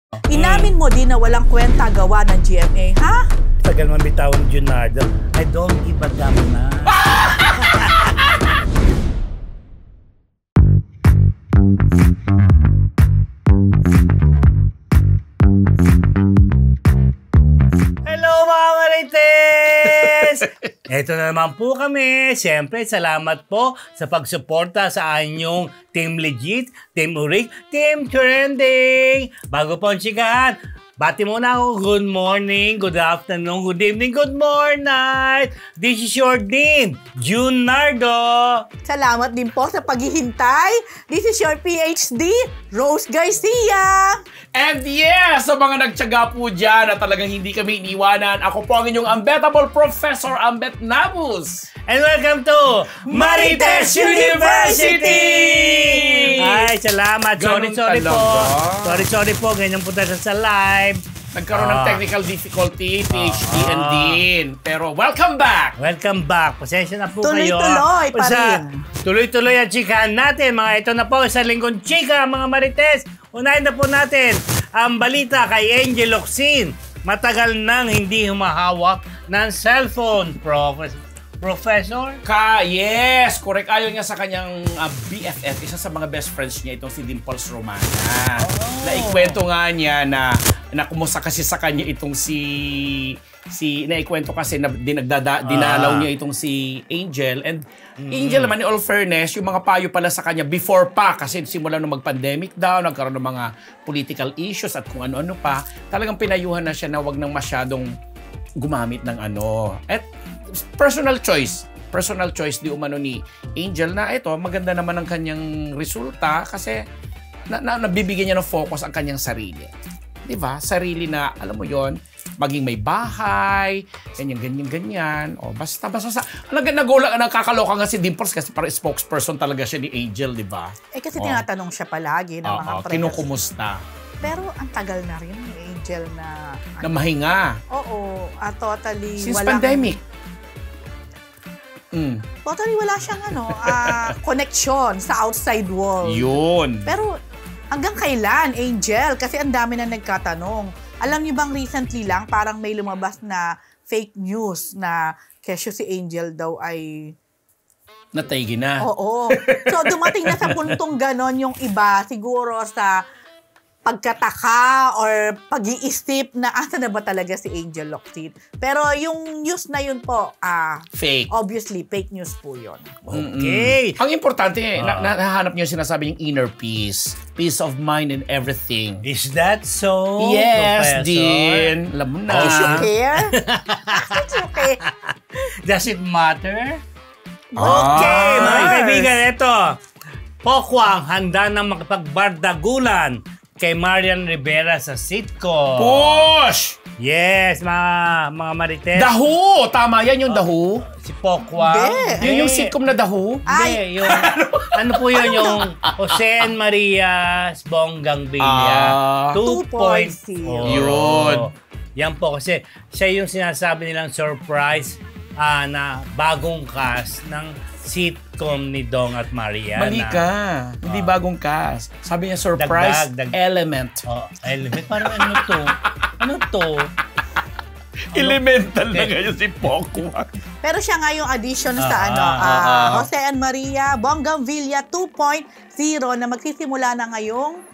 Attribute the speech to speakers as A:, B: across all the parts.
A: Inamin mo din na walang kwenta gawa ng GMA, ha?
B: Tagal man bitawan ni Junardo. I don't give a damn na. Hello mga Marites! Ito na naman po kami. Siyempre, salamat po sa pagsuporta sa inyong Team Legit, Team Urik, Team Trending. Bago po ang chikahan, bati muna ako. Good morning, good afternoon, good evening, good morning. This is your Dean, Junardo.
A: Salamat din po sa paghihintay. This is your PhD, Rose Garcia.
C: And yes, sa mga nagtyaga po dyan na talagang hindi kami iniwanan, ako po ang inyong unbettable Professor Ambet Nabus.
B: And welcome to Marites University! Ay, salamat. Sorry po. Sorry po. Ganyan po tayo sa live.
C: Nagkaroon ng technical difficulty, PhD and Dean. Pero welcome back!
B: Welcome back. Pasensya na po kayo.
A: Tuloy-tuloy pa rin.
B: Tuloy-tuloy ang chikahan natin. Ito na po sa linggong chika, mga Marites. Unahin na po natin ang balita kay Angel Locsin. Matagal nang hindi humahawak ng cellphone, Professor?
C: Yes, correct. Ayon nga sa kanyang BFF, isa sa mga best friends niya itong si Dimples Romana. Naikwento nga niya na kumusta kasi sa kanya itong naikwento kasi na dinalaw niya itong si Angel. And Angel naman, in all fairness, yung mga payo pala sa kanya before pa, kasi simula nung mag-pandemic daw, nagkaroon ng mga political issues at kung ano-ano pa, talagang pinayuhan na siya na wag nang masyadong gumamit ng ano. At personal choice di umano ni Angel na ito, maganda naman ang kanyang resulta kasi nabibigyan niya ng focus ang kanyang sarili. Diba? Sarili na, alam mo yon, maging may bahay, ganyan. O, basta nakakaloka nga si Dimples kasi parang spokesperson talaga siya ni Angel, di ba?
A: Kasi tinatanong siya palagi ng mga press.
C: Kinukumusta.
A: Pero ang tagal na rin ni Angel na
C: mahinga.
A: Oo, totally
C: since pandemic.
A: Totally wala siyang connection sa outside world.
C: Yun.
A: Pero hanggang kailan, Angel? Kasi ang dami na nagkatanong. Alam niyo bang recently lang, parang may lumabas na fake news na kesyo si Angel daw ay
C: nataygi na.
A: Oo. So dumating na sa puntong ganon yung iba, siguro sa pagkataka or pag-iisip na asa na ba talaga si Angel Locsin. Pero yung news na yun po,
C: fake.
A: Obviously, fake news po yun.
C: Okay. Ang importante, nahanap niyo sinasabi yung inner peace. Peace of mind and everything.
B: Is that so,
C: Yes,
B: Professor?
C: Dean. Alam mo na.
A: Does you care? Does you care?
B: Does it matter? Okay, mga kaibigan, ito. Pokwang handa na makipagbardagulan kay Marian Rivera sa sitcom.
C: Push!
B: Yes, mga Marites.
C: Dahu! Tama yan yung Dahu.
B: Si Pokwang.
C: Yun yung sitcom na Dahu.
B: Hindi, yung ano po yun, yung Jose and Maria's Bonggang Villa 2.0.
C: Yun.
B: Yan po kasi siya yung sinasabi nilang surprise na bagong cast ng sitcom ni Dong at Mariana.
C: Mali ka. Hindi bagong cast. Sabi niya surprise element.
B: Element. Parang ano to? Ano to?
C: Elemental na ngayon si Pokwang.
A: Pero siya nga yung addition sa Jose and Maria Bonggang Villa 2.0 na magsisimula na ngayong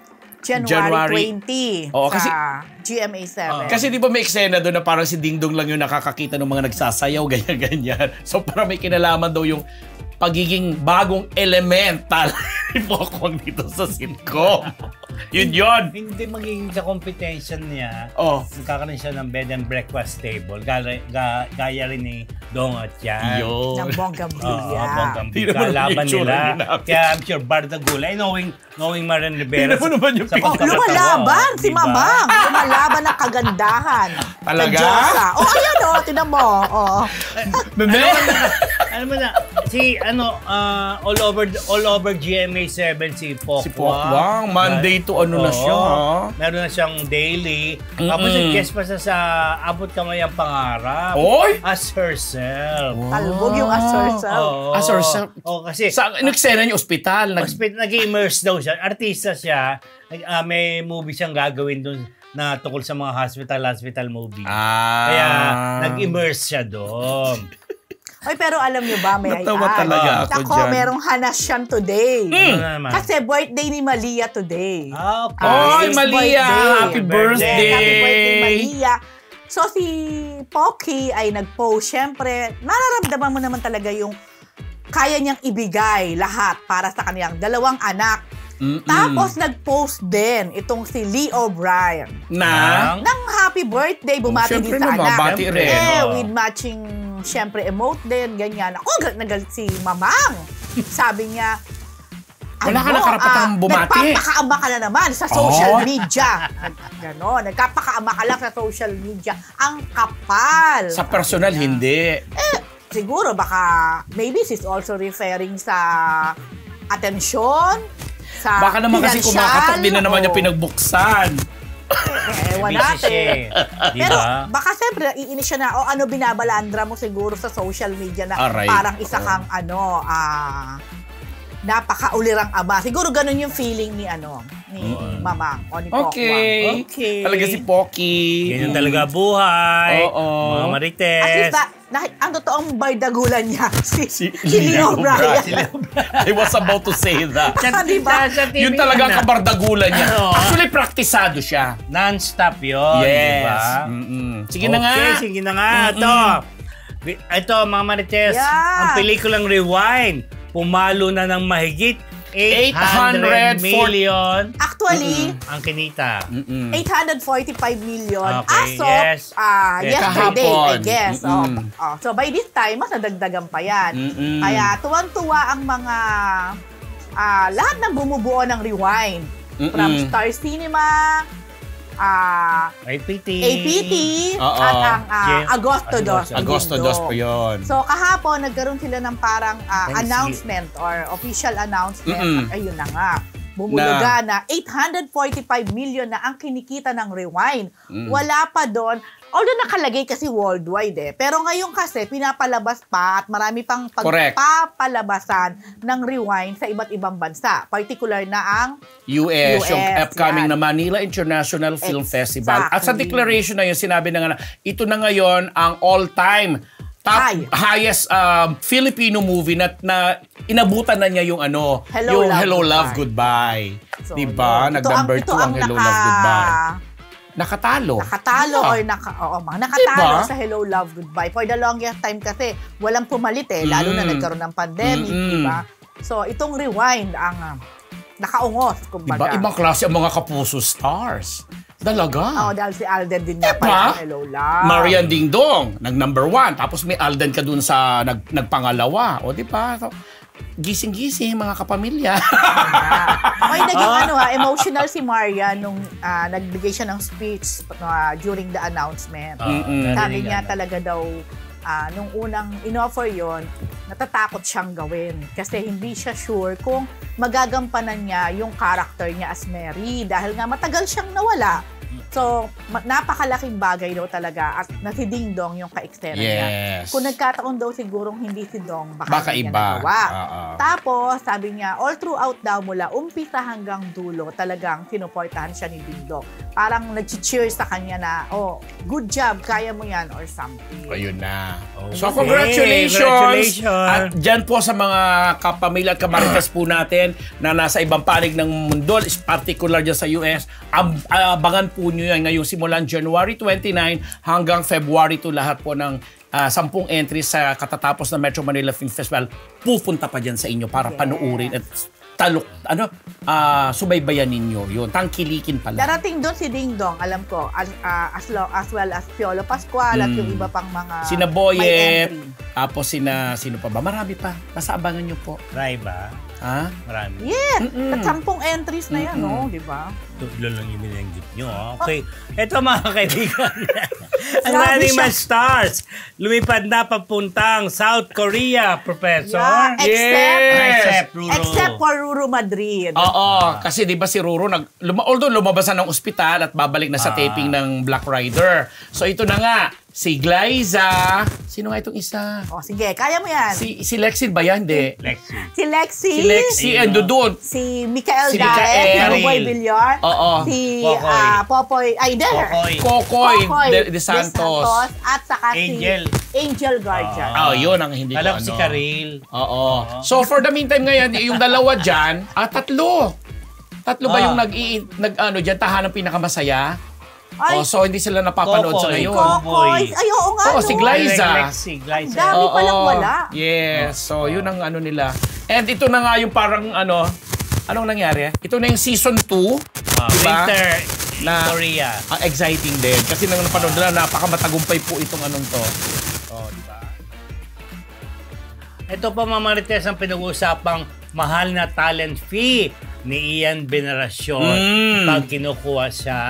A: January 20
C: kasi
A: GMA7.
C: Kasi di ba may eksena doon na parang si Dingdong lang yung nakakakita ng mga nagsasayaw, ganyan-ganyan. So parang may kinalaman daw yung pagiging bagong elemental ni Pokwang dito sa sitcom. Yun.
B: Hindi magiging sa competition niya. Magkakaroon siya ng bed and breakfast table. Gaya rin ni Dong at yan.
A: Ng Bonggang Villa.
B: Bonggang Villa. Laban nila. Kaya I'm sure Bardagulay, knowing Marian Rivera.
A: Lumalaban si Mamang. Lumalaban ng kagandahan.
C: Talaga?
A: Ayan tinan mo.
B: Ano mo na, all over GMA7 si Pokwang.
C: Si Pokwang, Monday to na siya.
B: Meron na siyang daily. Tapos guest pa sa Abot Kamay ang Pangarap.
C: Oy!
B: As herself.
A: Talbog yung as herself.
C: As herself?
B: Kasi
C: sa eksena niya, ospital.
B: Nag-immerse daw siya. Artista siya. May movie siyang gagawin doon na tungkol sa mga hospital movie.
C: Ah.
B: Kaya nag-immerse siya doon.
A: Ay, pero alam nyo ba, may
C: Natawa talaga ako dyan.
A: merong hanasyan today.
B: Ano naman?
A: Kasi birthday ni Malia today.
B: Okay.
C: Oy,
A: His
C: Malia!
A: birthday.
C: Happy birthday!
A: Happy birthday, Malia. So, si Pocky ay nag-post. Siyempre, nararamdaman mo naman talaga yung kaya niyang ibigay lahat para sa kanyang 2 anak. Tapos, nag-post din itong si Lee O'Brien. Ng happy birthday, bumati din sa anak.
C: Bati rin.
A: With matching, syempre, emote din, ganyan. Ako, galit na galit si Mamang. Sabi niya,
C: wala ka na karapatang bumati.
A: Nagpapakaama ka na naman sa social media. Ganon, nagpapakaama ka lang sa social media. Ang kapal.
C: Sa personal, hindi.
A: Siguro, baka, maybe she's also referring sa atensyon, sa
C: Baka naman kasi
A: financial,
C: kumakatok din na naman niya pinagbuksan.
A: Ewan
B: Busy
A: natin.
B: siya eh. Di
A: Pero
B: ba?
A: baka siyempre, iinis siya na, ano binabalandra mo siguro sa social media na
C: Aray.
A: parang isa kang napakaulirang ama. Siguro ganun yung feeling ni Mamang o ni Pokwang.
B: Okay.
C: Talaga si Pocky.
B: Ganyan talaga buhay.
C: Oo.
B: Mga marites.
A: At least ang totoong bardagulan niya, si
C: Lee
A: Leo O'Brien.
C: I was about to say that.
A: Diba?
C: Yun talaga ang kabardagulan niya. Actually, praktisado siya.
B: Non-stop yun.
C: Yes.
B: Diba?
C: Sige na nga.
B: Okay, sige na nga. Ito, mga marites.
A: Yeah.
B: Ang pelikulang Rewind, pumalo na ng mahigit 800 million
A: Actually,
B: ang kinita.
A: 845 million
B: Okay,
A: as of
B: yes.
A: yesterday,
C: Kahapon.
A: I guess. So by this time, mas nadagdagan pa yan. Kaya tuwang-tuwa ang mga lahat ng bumubuo ng Rewind. From Star Cinema,
B: APT.
A: at ang Agosto Dos.
C: Agosto 2 po yun.
A: So kahapon, nagkaroon sila ng parang announcement or official announcement. At ayun na nga. Bumulaga na 845 million na ang kinikita ng Rewind. Wala pa doon. Although nakalagay kasi worldwide Pero ngayon kasi pinapalabas pa at marami pang pagpapalabasan ng Rewind sa iba't ibang bansa. Particular na ang
C: US, yung upcoming
A: yan.
C: na Manila International Film Festival.
A: Exactly.
C: At sa declaration na yun, sinabi na nga na, ito na ngayon ang all-time highest Filipino movie na inabutan na niya yung
A: Hello,
C: Love, Goodbye.
A: So,
C: diba? Nag-number 2 ang Hello, Love, Goodbye. Nakatalo.
A: Nakatalo sa Hello, Love, Goodbye. For the longest time kasi, walang pumalit lalo na nagkaroon ng pandemic, diba? So, itong Rewind ang nakaungos, kumbaga.
C: Ibang klase ang mga kapuso stars. Dalaga.
A: Dahil si Alden din niya pala Hello, Love.
C: Marian Ding Dong, nag-number 1. Tapos may Alden ka dun sa nagpangalawa. O, diba? So, gising-gising, mga kapamilya.
A: May naging emotional si Maria nung nagbigay siya ng speech during the announcement. Sabi niya talaga daw, nung unang in-offer yon, natatakot siyang gawin. Kasi hindi siya sure kung magagampanan niya yung character niya as Mary. Dahil nga matagal siyang nawala. So, napakalaking bagay daw talaga at na si Ding Dong yung ka-extera niya. Kung nagkataon daw sigurong hindi si Dong, baka hindi niya nagawa. Tapos, sabi niya, all throughout daw mula umpisa hanggang dulo, talagang sinuportahan siya ni Ding Dong. Parang nag-cheer sa kanya na, good job, kaya mo yan or something.
C: Ayun na.
B: Okay.
C: So, congratulations! At dyan po sa mga kapamilya at kamarites po natin na nasa ibang panig ng mundo, particular dyan sa US, abangan po nyo yan ngayong simulan January 29 hanggang February 2 lahat po ng 10 entries sa katatapos ng Metro Manila Film Festival pupunta pa dyan sa inyo para panuurin at subaybayan ninyo yun. Tangkilikin pala.
A: Darating doon si Ding Dong, alam ko, as well as Piolo Pascual at yung iba pang mga
C: Sina Boyet, tapos sino pa ba? Marami pa. Nasa abangan nyo po.
B: Try ba?
C: Ha?
B: Marami.
A: Yes! At 10 entries na yan, di ba?
B: Tutlo lang yung binanggit nyo. Okay. Ito mga kaibigan. Ang
A: Grabe
B: Running Man
A: siya.
B: Stars, lumipad na papuntang South Korea, Professor.
A: Yeah,
B: Except Ruru.
A: except for Ruru Madrid.
C: Oo, kasi 'di ba si Ruru although lumabas na ng ospital at babalik na sa taping ng Black Rider. So ito na nga, si Glyza. Sino nga itong isa?
A: O, sige, kaya mo yan.
C: Si Lexi ba yan? Hindi.
B: Lexi.
A: Si Lexi.
C: Si Lexi, ando doon.
A: Si Mikael
C: Si
A: Daes.
C: Mikael.
A: Si Ruboy Villar.
C: Oo.
A: Si
B: Popoy.
A: Popoy. Ay, there.
C: Kokoy de Santos.
A: At saka
B: Angel.
A: si Angel Guardian.
C: Yun ang hindi ko
B: Alam si Karil.
C: Oo. So for the meantime ngayon, yung dalawa dyan, tatlo. Tatlo ba yung nag-ano dyan, tahanang pinakamasaya?
A: Ay,
C: so hindi sila napapanood sa
B: Kokoy.
C: ngayon.
A: Kokoy. Ay, oo nga.
C: Oo, si Glyza.
B: Lexi, Glyza.
A: Dami palang wala.
C: Yes. So yun ang ano nila. And ito na nga yung parang anong nangyari? Ito na yung season 2. Diba?
B: Winter
C: Na-
B: Korea.
C: Exciting din. Kasi nang napanood na, napakamatagumpay po itong anong to. Diba?
B: Ito pa, Mama Marites, ang pinag-uusapang mahal na talent fee ni Ian Veneracion pag kinukuha siya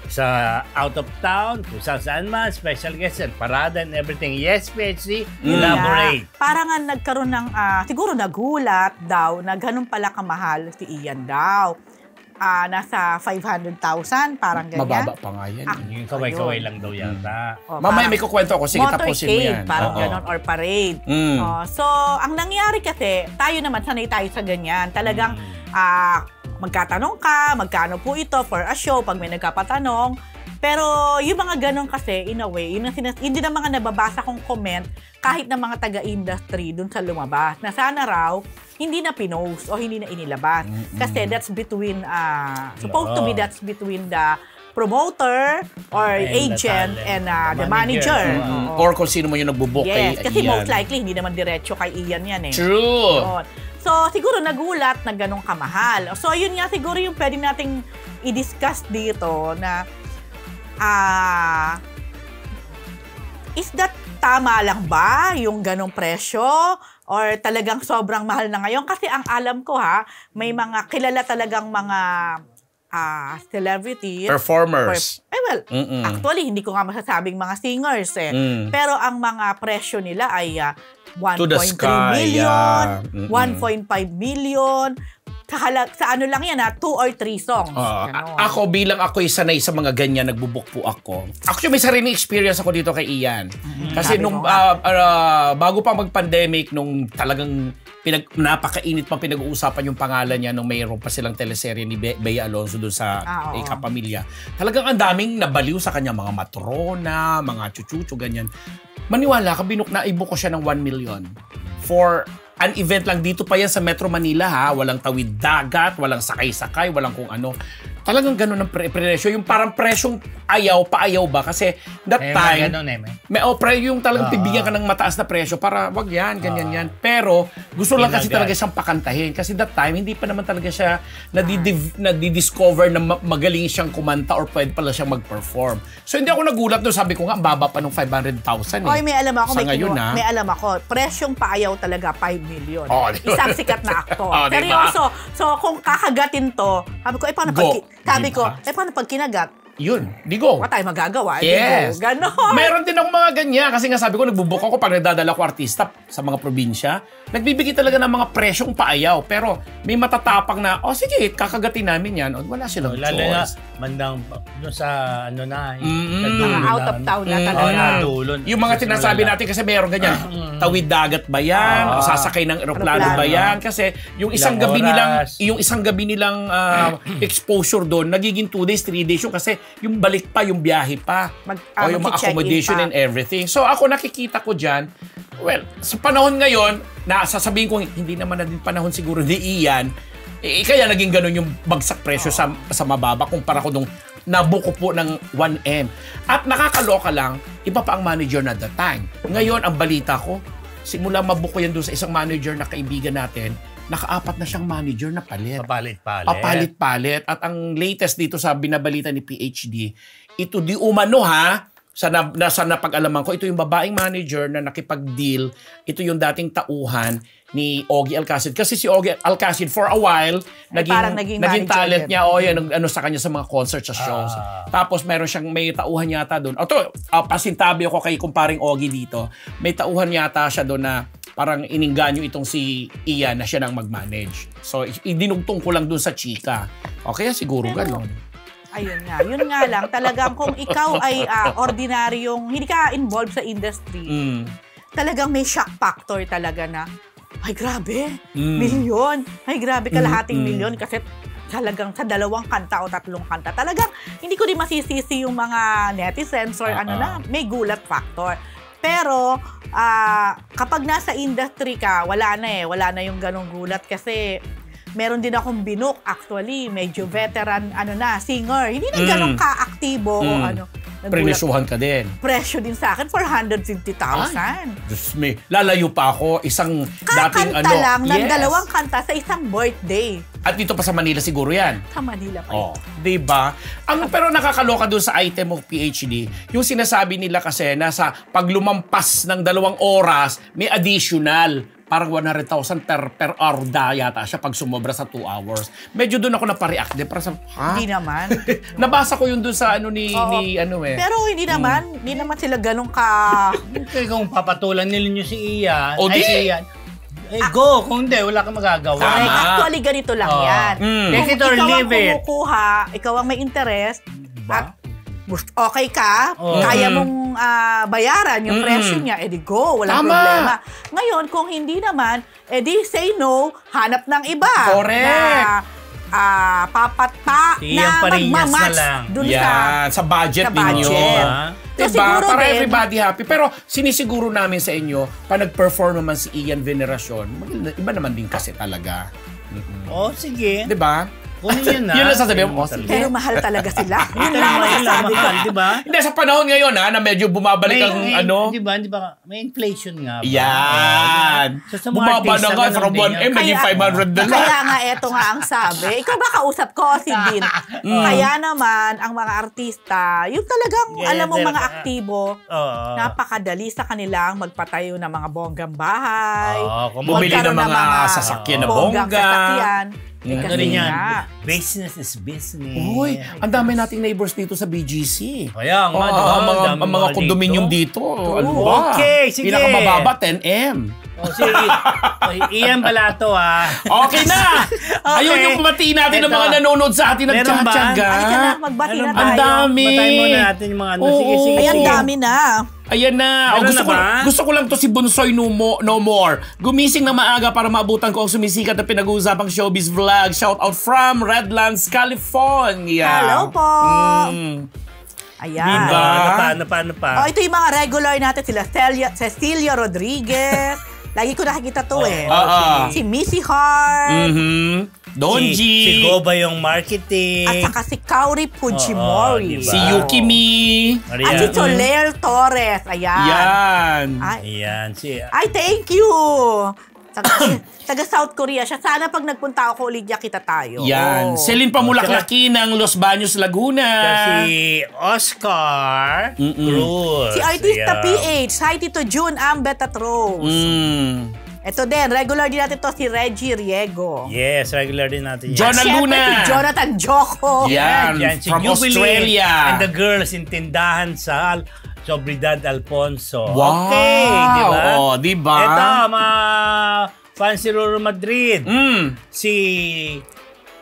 B: sa out of town, kung saan man, special guests and parada and everything. Yes, PHC, elaborate.
A: Parang nga nagkaroon ng, siguro nagulat daw na ganun pala kamahal si Ian daw. Nasa 500,000, parang ganyan.
C: Mababa pa nga yan.
B: Yung kaway-kaway lang daw yata.
C: Mamaya may kukwento ako. Sige, tapusin mo yan.
A: Parang ganon, or parade. So, ang nangyari kasi, tayo naman, sanay tayo sa ganyan. Talagang, magkatanong ka, magkano po ito for a show, pag may nagkapatanong. Pero yung mga ganon kasi, in a way, yun hindi na mga nababasa kong comment, kahit na mga taga-industry dun sa lumabas, na sana raw, hindi na pinost o hindi na inilabas. Kasi that's between, supposed to be that's between the promoter or
B: And
A: agent
B: the
A: and
B: talent.
A: the
B: The
A: manager.
B: manager.
C: Or kung sino mo yung nagbubuk kay
A: Yes, kasi
C: Ian.
A: most likely, hindi naman diretso kay Ian yan eh.
C: True.
A: Yun. So, siguro nagulat na ganong kamahal. So, yun nga siguro yung pwede nating i-discuss dito na is that tama lang ba yung ganong presyo? Or talagang sobrang mahal na ngayon? Kasi ang alam ko may mga kilala talagang mga celebrities.
C: Performers.
A: Actually, hindi ko nga masasabing mga singers eh. Pero ang mga presyo nila ay 1.3 million, 1.5 million. Sa ano lang yan 2 or 3 songs.
C: Ako bilang ako'y sanay sa mga ganyan, nagbubuk po ako. Actually, may sariling experience ako dito kay Ian. Kasi nung bago pa mag-pandemic, nung talagang napakainit pang pinag-uusapan yung pangalan niya nung mayroon pa silang teleserye ni Bea Alonzo doon sa Kapamilya. Talagang ang daming nabaliw sa kanya, mga matrona, mga chuchucho, ganyan. Maniwala ka, naibook ko siya ng 1 million for an event lang. Dito pa yan sa Metro Manila walang tawid dagat, walang sakay-sakay, walang kung ano. Talagang ganun ang presyo. Yung parang presyong paayaw ba? Kasi that time, yung talagang bibigyan ka ng mataas na presyo para wag yan, ganyan yan. Pero gusto lang kasi talaga siyang pakantahin. Kasi that time, hindi pa naman talaga siya nadidiscover na magaling siyang kumanta or pwede pala siyang mag-perform. So hindi ako nagulat doon. Sabi ko nga, ang baba pa ng 500,000
A: Oy, may alam ako.
C: May
A: alam ako. Presyong paayaw talaga, 5 million.
C: Diba?
A: Isang sikat na aktor.
C: Diba?
A: Seryoso. So, kung kakagatin to, sabi ko, paano pag kinagat?
C: Yun, di go.
A: Wala tayong magagawa.
C: Yes.
A: Ganon.
C: Meron din ako mga ganyan. Kasi nga sabi ko, nagbubuk ako pag nagdadala ko artista sa mga probinsya. Nagbibigay talaga ng mga presyong paayaw. Pero may matatapang na, sige, kakagatin namin yan. Wala silang choice.
B: Lalo na, mandang, sa
A: out of town na talaga.
C: Yung mga sinasabi natin kasi meron ganyan. Tawid dagat ba yan? O sasakay ng eroplano ba yan? Kasi yung isang gabi nilang exposure doon, nagiging 2 days, 3 days yun. Kasi yung balik pa, yung biyahe pa. O yung accommodation and everything. So ako nakikita ko dyan, well, sa panahon ngayon, sasabihin ko, hindi naman na din panahon siguro ni Ian, kaya naging ganun yung bagsak presyo sa mababa kumpara ko nung nabuko po ng 1M. At nakakaloka lang, iba pa ang manager na that time. Ngayon, ang balita ko, simula mabuko yan doon sa isang manager na kaibigan natin, naka-4 na siyang manager na palit. Papalit-palit. At ang latest dito sa binabalita ni PhD, ito di umano sa napag-alaman ko, ito yung babaeng manager na nakipag-deal, ito yung dating tauhan ni Ogie Alcacid. Kasi si Ogie Alcacid, for a while, naging talent niya, sa kanya sa mga concerts, sa shows. Tapos may tauhan yata doon. Pasintabi ako kay kumparing Ogie dito. May tauhan yata siya doon na parang iningganyo itong si Ian na siya nang mag-manage. So, idinugtong ko lang doon sa chika. Kaya siguro gano'n.
A: Yun nga lang, talagang kung ikaw ay ordinaryong, hindi ka involved sa industry, talagang may shock factor talaga na, ay grabe, milyon, ay grabe, kalahating milyon, kasi talagang sa 2 kanta o 3 kanta, talagang hindi ko din masisisi yung mga netizens or may gulat factor. Pero kapag nasa industry ka, wala na yung ganong gulat kasi meron din akong binook, actually, medyo veteran, singer. Hindi na ganun ka-aktibo o
C: Prenesyuhan ka din.
A: Presyo din sa akin, 450,000.
C: Diyos me, lalayo pa ako, isang dating
A: Kakanta lang ng 2 kanta sa isang birthday.
C: At dito pa sa Manila siguro yan.
A: Sa Manila pa.
C: Diba? Pero nakakaloka doon sa item of PhD, yung sinasabi nila kasi nasa paglumampas ng 2 oras, may additional. Parang 100,000 per hour yata siya pag sumobra sa 2 hours. Medyo doon ako napareact din. Para sa,
A: Hindi naman.
C: Nabasa ko yun doon sa
A: Pero hindi naman sila ganun ka...
B: Kung papatulan nila si Ian,
C: si
B: Ian, go! Kung hindi, wala kang magagawa.
A: Actually, ganito lang yan.
B: Take it or leave it.
A: Ikaw ang may interest, at okay ka, kaya mong bayaran yung presyo niya, edi go, walang problema. Ngayon, kung hindi naman, edi say no, hanap ng iba.
C: Correct.
A: Na magmamatch dun
C: sa budget ninyo. Diba? Para everybody happy. Pero sinisiguro namin sa inyo, pag nag-perform naman si Ian Veneracion, iba naman din kasi talaga.
B: Sige.
C: Diba?
B: Yun na.
C: Yun lang sasabihin mo.
A: Pero mahal talaga sila. Yun lang masasabi ko.
B: Diba?
C: Hindi, sa panahon ngayon na medyo bumabalik ang
B: Diba? May inflation nga ba?
C: Yan.
B: So,
C: bumaba na nga from 1M, naging 500 na lang.
A: Kaya nga, eto nga ang sabi. Ikaw ba kausap ko, si Dean? Kaya naman, ang mga artista, yung talagang, alam mo, mga aktibo, napakadali sa kanilang magpatayo ng mga bonggang bahay.
C: Bumili ng mga sasakyan na bongga.
B: Ano rin yan? Business is business.
C: Uy, ang dami nating neighbors dito sa BGC.
B: Kaya nga,
C: ang mga condominium dito. Ano ba?
B: Okay, sige.
C: Pinakamababa, 10M.
B: Sige. Ian Balato,
C: Okay na! Ayun yung pamatiin natin ng mga nanonood sa atin nagtsatsaga.
A: Magbati na tayo.
C: Ang dami.
B: Batayin muna natin yung mga Sige.
A: Ay, ang dami na.
C: Ayan na. Gusto ko lang to si Bonsoy no more. Gumising na maaga para maabutan ko ang sumisikat na pinag-uusapang showbiz vlog. Shout out from Redlands, California.
A: Hello po. Ayan.
B: Diba? Ano pa?
A: Ito yung mga regular natin. Sila Cecilia Rodriguez. Lagi ko nakikita to Si Missy Hart.
C: Donji.
B: Si Goba yung marketing.
A: At saka si Kauri Fujimori.
B: Diba?
C: Si Yukimi.
A: At si Soler Torres. Ayan.
B: Ayan.
A: Ay, thank you. Taga South Korea siya. Sana pag nagpunta ako ulit niya, kita tayo.
C: Yan. Celine Pamulaklaki ng Los Baños, Laguna.
B: Si Oscar Cruz.
A: Si Artista PH. Hi, Tito June, Ambet at Rose. Ito din, regular din natin to si Reggie Riego.
B: Yes, regular din natin yan.
C: Jonah Luna.
A: Si Jonathan Joko.
C: Yan, from Australia.
B: And the girls in tindahan sa Sobridad Alfonso.
C: Wow.
B: Okay, di ba?
C: Diba?
B: Ito, mga fans si Ruro Madrid. Si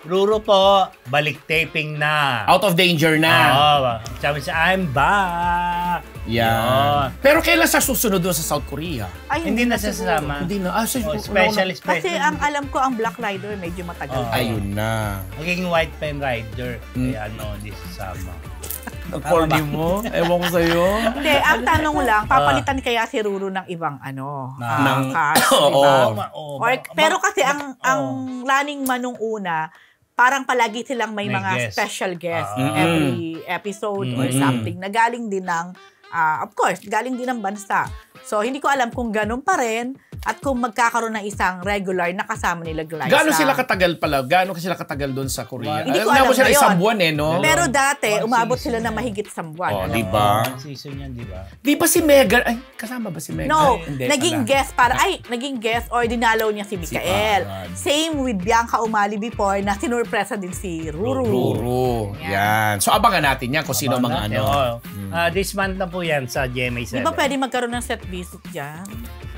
B: Ruro po, balik taping na.
C: Out of danger na.
B: Sabi siya, I'm back.
C: Yan. Pero kailan sa susunod doon sa South Korea?
A: Ay,
B: hindi na sasama.
C: Hindi na.
B: Special.
A: Kasi ang alam ko, ang Black Rider medyo matagal.
C: Ayun na.
B: Magiging White Pen Rider. Kaya hindi sasama.
C: Ang corny mo? Ewan ko sa'yo.
A: Hindi, ang tanong lang, papalitan kaya si Ruro ng ibang cast, diba? Pero kasi ang running man nung una, parang palagi silang may mga special guest every episode or something na galing din ng, of course, galing din ng bansa. So, hindi ko alam kung ganun pa rin at kung magkakaroon ng isang regular na kasama nila Glyza.
C: Gaano sila katagal pala? Gaano sila katagal doon sa Korea?
A: Hindi ko alam
C: sila
A: ngayon.
C: Isang buwan no?
A: Pero dati, umabot sila na mahigit isang buwan.
C: Di ba?
B: Season yan, di ba?
C: Di ba si Megan? Ay, kasama ba si Megan?
A: No, naging guest or dinalaw niya si Mikael. Same with Bianca Umali before na sinurpresa din si Ruru.
C: Yan. So, abangan natin yan kung sino mga
B: This month na po yan sa GMA7.
A: Di ba pwede magkaroon ng set visit dyan?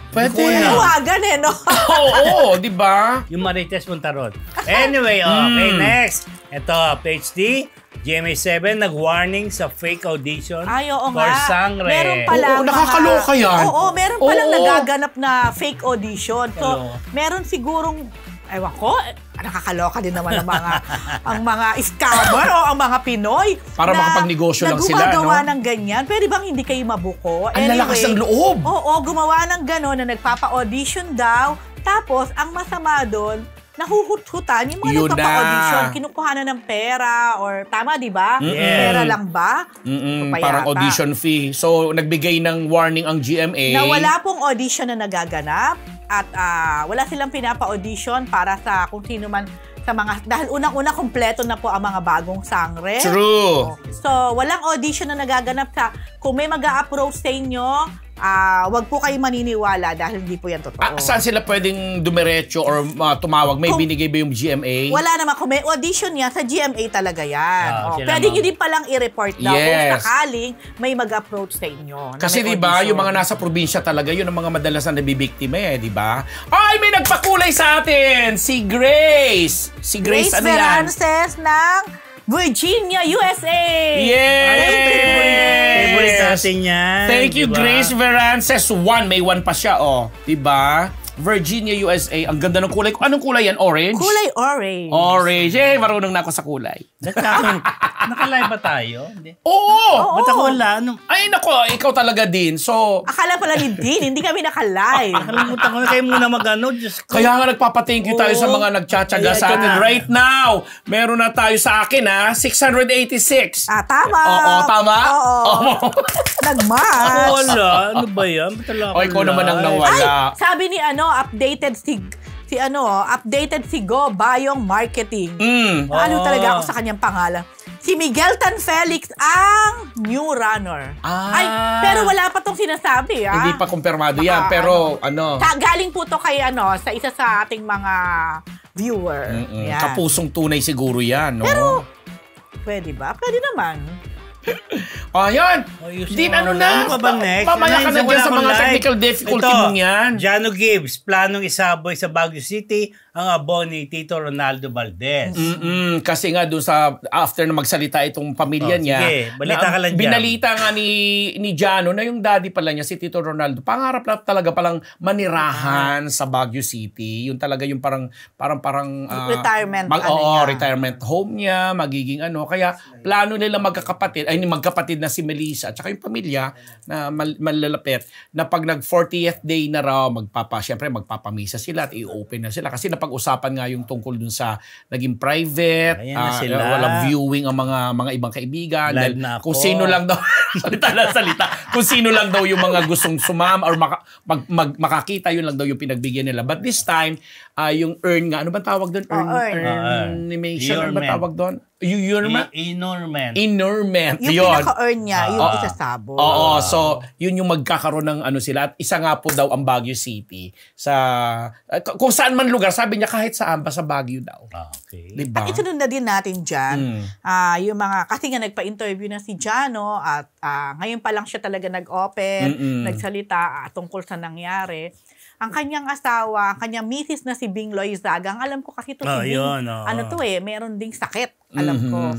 C: Pwede.
A: Huwagan no?
C: Oo, di ba?
B: Yung Marites Montaron. Anyway, okay, next. Ito, PhD. GMA7 nag-warning sa fake audition
A: Ay, oo
B: for
A: nga.
B: Sangre.
A: Meron palang
C: nakakaloka yan.
A: Oo, meron palang
C: Oo.
A: nagaganap na fake audition. So,
B: Hello.
A: meron sigurong, ewan ko, nakakaloka din naman ang mga ang mga scammer o ang mga Pinoy
C: Para makapagnegosyo lang sila,
A: gumagawa
C: no?
A: ng ganyan. Pwede bang hindi kayo mabuko?
C: Ang lalakas ng loob.
A: Oo, gumawa ng gano'n na nagpapa-audition daw. Tapos, ang masama doon, nahuhut-hutan yung mga
C: Yun
A: nagpapa-audition.
C: na.
A: Kinukuha na ng pera or tama, di ba?
B: Mm-mm.
A: Pera lang ba?
C: Parang
A: Papayata.
C: audition fee. So, nagbigay ng warning ang GMA.
A: Na wala pong audition na nagaganap at wala silang pinapa-audition para sa kung sino man sa mga, dahil unang-una kompleto na po ang mga bagong sangre.
C: True.
A: So, walang audition na nagaganap sa, kung may mag-a-approach sa inyo, wag po kayo maniniwala dahil hindi po yan totoo.
C: Saan sila pwedeng dumiretso or tumawag? May
A: Kung-
C: binigay ba yung GMA?
A: Wala naman. Kung may audition yan, sa GMA talaga yan.
B: Sila
A: Pwede
B: mga-
A: nyo din palang i-report daw kung
C: Yes.
A: sakaling may mag-approach sa inyo. na
C: Kasi
A: may
C: 'di ba,
A: audition.
C: yung mga nasa probinsya talaga, yun ang mga madalas na nabibiktima 'di ba? Ay, may nagpakulay sa atin, si Grace. Si Grace,
A: Grace
C: ano yan?
A: Verances ng Virginia, USA!
B: Favorite
C: Yes.
B: natin yan.
C: Thank you,
B: diba?
C: Grace Verances. May one pa siya, 'di ba? Virginia, USA. Ang ganda ng kulay. Anong kulay yan? Orange?
A: Kulay orange.
C: Orange. Marunong na ako sa kulay.
B: Naka-live ba tayo? Hindi.
C: Oo!
B: Ba't ako wala? Ano?
C: Ay, nako, ikaw talaga din. So,
A: Akala pala ni Dean, hindi kami naka-live.
B: Nakalimutan ko na kayo muna mag-ano. Diyos ko.
C: kaya nga nagpapa-thank you tayo
B: Oo.
C: sa mga nagtsatsaga
B: Kaya
C: sa
B: ito
C: atin.
B: na.
C: Right now, meron na tayo sa akin, 686.
A: Tama.
C: Oo, tama?
A: Oo. Nag-match.
B: Wala. Ano ba yan? Ba't wala
C: O, ikaw
B: akong
C: naman ang
B: live?
C: nawala.
A: Sabi ni updated si Go Bayong Marketing. Ano
B: Oo.
A: talaga ako sa kanyang pangalan. Si Miguel Tan Felix ang new runner. Ay, pero wala pa tong sinasabi,
C: Hindi pa kumpirmado yan,
A: Baka,
C: pero
A: Galing po to kay sa isa sa ating mga viewer. Yan.
C: kapusong tunay siguro yan, no?
A: Pero, pwede ba? Pwede naman.
C: Ayan!
B: Ayusin
C: Din,
B: mo.
C: ano na?
B: Ano ka ba next?
C: Mamaya ka na
B: Wala
C: dyan sa
B: akong
C: mga
B: live.
C: technical difficulty
B: Ito,
C: mong yan.
B: Jano Gibbs, planong isaboy sa Baguio City ang abo ni Tito Ronaldo Valdez.
C: Kasi nga doon sa after na magsalita itong pamilya niya,
B: sige, balita ka lang dyan.
C: binalita nga ni Jano na yung daddy pala niya si Tito Ronaldo. Pangarap na talaga palang manirahan sa Baguio City. Yun talaga yung parang
A: Retirement,
C: retirement home niya, magiging kaya plano nila magkakapatid na si Melissa at saka yung pamilya na malalapit na pag nag 40th day na raw syempre magpapamisa sila at i-open na sila kasi napag-usapan nga yung tungkol dun sa naging private,
B: Ayan na sila.
C: walang viewing ang mga ibang kaibigan.
B: Live
C: Dahil
B: na ako.
C: kung sino lang daw, salita. Kung sino lang daw yung mga gustong sumama or makakita, yun lang daw yung pinagbigyan nila. But this time, yung earn nga, ano ba tawag doon? Earnimation, ano ba tawag doon? Inurement.
A: Yung
C: Yun.
A: pinaka-earn niya, yung isasabog.
C: Oo, so yun yung magkakaroon ng sila at isa nga po daw ang Baguio City sa kung saan man lugar, sabi niya kahit saan basta Baguio daw.
B: Okay.
C: Diba?
A: At isunod na din natin dyan, yung mga, kasi nga nagpa-interview na si Jano at ngayon pa lang siya talaga nag-open, nagsalita tungkol sa nangyari. Ang kanyang asawa, ang kanyang misis na si Bing Loizaga, ang alam ko kasi si Bing, meron ding sakit, alam ko.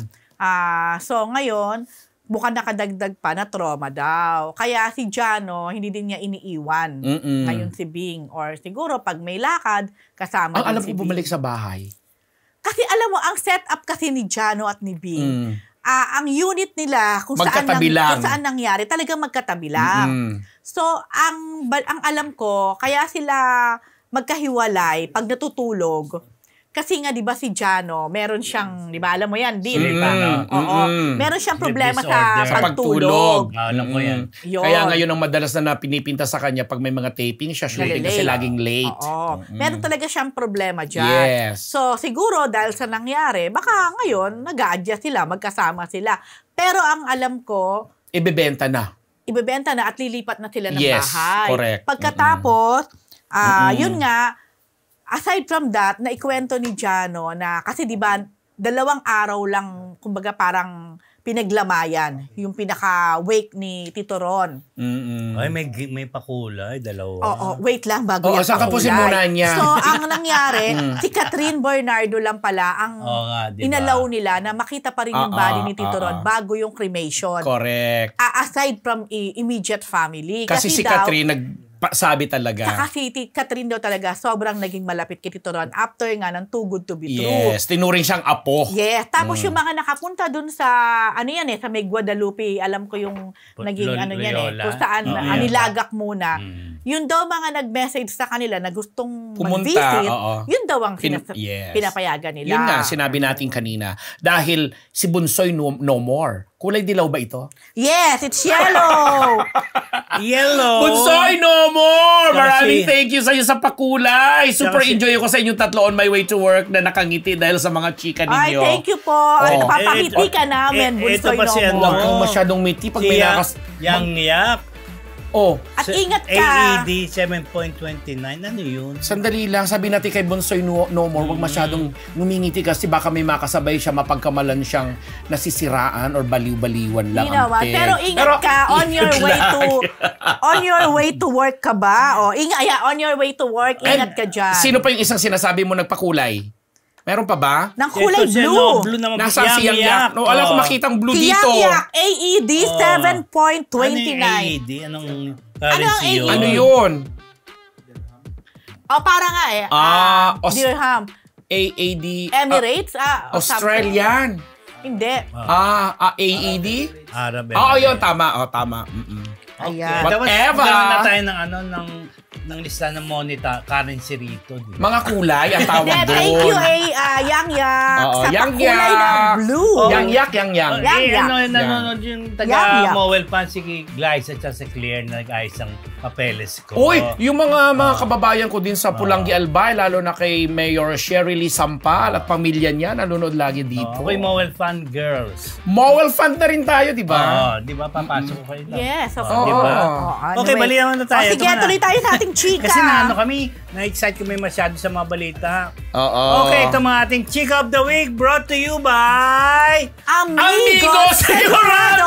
A: So ngayon, mukhang nakadagdag pa na trauma daw. Kaya si Jano, hindi din niya iniiwan ngayon si Bing. Or siguro pag may lakad, kasama din
C: Alam
A: si
C: ko
A: Bing.
C: bumalik sa bahay.
A: Kasi alam mo, ang setup kasi ni Jano at ni Bing, ang unit nila, kung saan nangyari, talagang magkatabi lang. So, ang alam ko, kaya sila magkahiwalay pag natutulog. Kasi nga, di ba si Jano, meron siyang, di ba, alam mo yan, meron siyang problema sa pagtulog.
B: Alam ko yan.
A: Yun.
C: Kaya ngayon ang madalas na pinipinta sa kanya pag may mga taping siya, shooting kasi laging late.
A: Meron talaga siyang problema dyan.
C: Yes.
A: So, siguro dahil sa nangyari, baka ngayon, nag-a-adjust sila, magkasama sila. Pero ang alam ko,
C: Ibebenta na.
A: at lilipat na sila ng
C: Yes,
A: bahay.
C: correct.
A: Pagkatapos, yun nga, aside from that, naikwento ni Jano na, kasi di ba 2 araw lang, kumbaga parang pinaglamayan. Yung pinaka-wake ni Tito Ron.
B: Ay, may pakulay, dalawa.
A: Oo, wait lang bago yung
C: saan ka po simulan niya?
A: So, ang nangyari, si Catherine Bernardo lang pala ang
B: Diba?
A: inalaw nila na makita pa rin yung body ni Tito Ron bago yung cremation.
C: Correct.
A: Aside from immediate family.
C: Kasi si
A: daw,
C: Catherine nagsabi talaga.
A: Saka si Catherine daw talaga sobrang naging malapit kay Tito Ron after nga ng Too Good to Be True.
C: Yes, tinuring siyang apo.
A: Yes. Tapos yung mga nakapunta dun sa, sa may Guadalupe, alam ko yung naging
B: Loyola.
A: kung saan nilagak muna. Yun daw mga nag-message sa kanila na gustong
C: Pumunta,
A: mag-visit,
C: oo.
A: yun daw ang
C: Yes.
A: pinapayagan nila.
C: Yun nga, sinabi natin kanina. Dahil si Bunsoy no more. Kulay dilaw ba ito?
A: Yes, it's yellow!
B: Yellow!
C: Bunsoy no more!
B: Kasi-
C: Maraming thank you sa iyo sa pakulay. Super
B: Kasi-
C: enjoy ko sa inyong tatlo on my way to work na nakangiti dahil sa mga chika
A: Ay,
C: ninyo.
A: thank you po.
C: Oh.
A: Papakiti ka namin,
B: ito
A: Bunsoy
B: pa si
A: no
C: Huwag
A: more.
C: kang masyadong miti pag may nakas...
B: Yang Yak.
C: Oh,
A: At ingat ka.
B: AED 7.29. Ano yun?
C: sandali lang. Sabi natin kay Bunsoy no more, huwag masyadong ngumingiti kasi baka may makasabay siya mapagkamalan siyang nasisiraan or baliw-baliwan lang ang peg.
A: Pero ingat ka on your way to work ka ba? O ingat on your way to work, ingat ka diyan.
C: Sino pa yung isang sinasabi mo nagpakulay? Meron pa ba?
A: Nang kulay
B: Ito,
A: blue.
B: blue naman.
C: Nasa si Yang Yak. No, alam ko makitang blue
A: Si
C: dito.
A: Yang AED
B: Oh.
A: 7.29.
B: Ano yung AED? Anong
A: Ano ang
B: currency yun?
A: AED?
C: Ano yun?
A: Para nga dirham.
C: AAD.
A: Emirates?
C: Australian.
A: Hindi.
C: AED?
B: Arab.
C: Yun. Tama. Tama.
A: Ayan.
B: Tapos,
C: Whatever.
B: gano'n na tayo ng lista ng moneta currency rito. Di ba?
C: Mga kulay ang tawag
A: Then,
C: doon.
A: thank you, Yang Yak.
C: Oo,
A: Sa
C: Yang
A: pakulay
C: Yak.
A: ng blue.
C: Yang Yak.
A: Yang Yak.
B: Nanonood yung
A: Yang
B: taga
A: Yak.
B: Mowel fan si Glyce at si Claire na nag-ayos ng papeles ko.
C: Uy, yung mga kababayan ko din sa Pulangi Albay, lalo na kay Mayor Sherry Lee Sampal at pamilya niya, nanonood lagi dito.
B: Ako'y Mowel fan girls.
C: Mowel fan na rin tayo, di ba?
B: Di ba? Papasok ko kayo.
A: Yes, of
C: Oo.
B: Di
A: course.
B: ba? Okay, balihan na tayo.
A: Sige,
B: Ito na.
A: tuloy tayo sa ating chika.
B: Kasi kami, na-excite kami masyado sa mga balita.
C: Oo.
B: Okay, ito mga ating Chika of the Week brought to you by...
C: Amigo Sigurado!